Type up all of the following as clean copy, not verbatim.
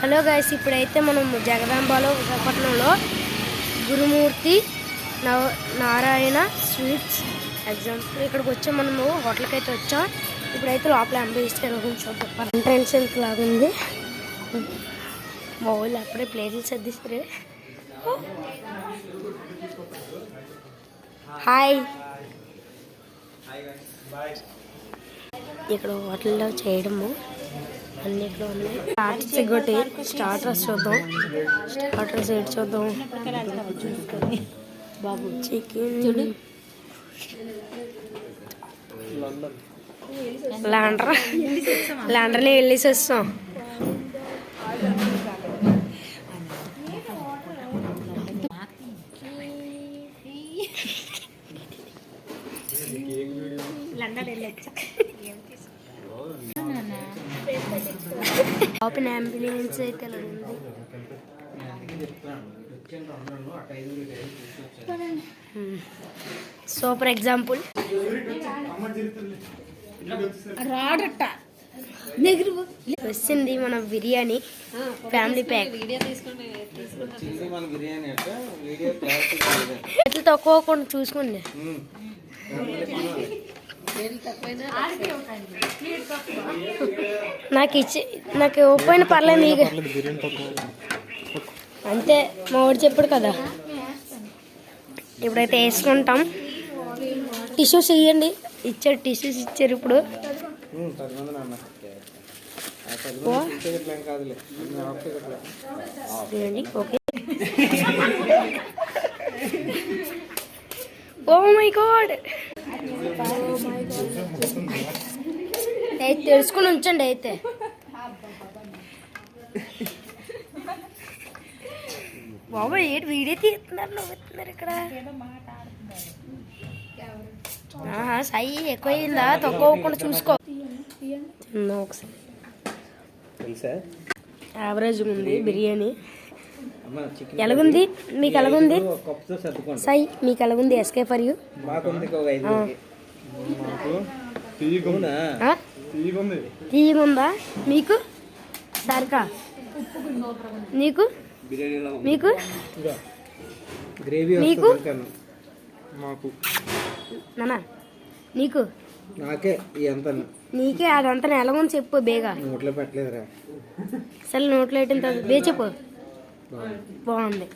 Hello guys, ఇప్పుడైతే మనం జగదాంబలో విశాఖపట్నంలో గురుమూర్తి నారాయణ స్వీట్స్ ఎగ్జాంపుల్ ఇక్కడికి వచ్చాం. మనము హోటల్కి అయితే వచ్చాం. ఇప్పుడైతే లోపల అంబేద్కర్ చూద్దాం. ఎంట్రన్స్ ఎంత లాగుంది. మా వాళ్ళు అప్పుడే ప్లేట్లు సర్దిస్తారు. హాయ్, ఇక్కడ హోటల్లో చేయడము అన్నిట్లో ఉన్నాయి. స్టార్టర్స్ ఇంకోటి స్టార్టర్స్ చూద్దాం. స్టార్టర్స్ ఏంటి చూద్దాం. చికెన్ ల్యాండర్ని వెళ్ళేసి వస్తాం. ఓపెన్ అంబులెన్స్ అయితే ఉంది. Super example. వచ్చింది మన బిర్యానీ ఫ్యామిలీ ప్యాక్. తక్కువ కొన్ని చూసుకోండి. నాకు ఓపెన్ పర్లేదు. మీకు అంతే, మా వాడు చెప్పాడు కదా. ఇప్పుడైతే వేసుకుంటాం. టిష్యూస్ ఇవ్వండి. ఇచ్చారు, టిష్యూస్ ఇచ్చారు. ఇప్పుడు ఓకే. ఓ మై గాడ్, అయితే తెలుసుకుని ఉంచండి. అయితే బాబా ఏంటి వీడియో తీస్తున్నారు, నవ్వుతున్నారు ఇక్కడ. సాయి ఎక్కువైందా తక్కువ చూసుకో. ఒకసారి యావరేజ్ ఉంది బిర్యానీ. ఎలాగుంది మీకు? ఎలాగుంది సాయి మీకు? ఎలాగుంది? SK for you. తీయగుందా మీకు? సరికా నీకు? మీకు మీకు నానా నీకు? నీకే అదంతా ఎలాగుంది చెప్పు బేగా. నోట్లో పెట్టలేదురా. అసలు నోట్లో పెట్టిన తర్వాత బే చెప్పు. బాగుంది.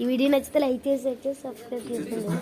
ఈ వీడియో నచ్చితే లైక్ చేసి సబ్స్క్రైబ్ చేసుకోండి.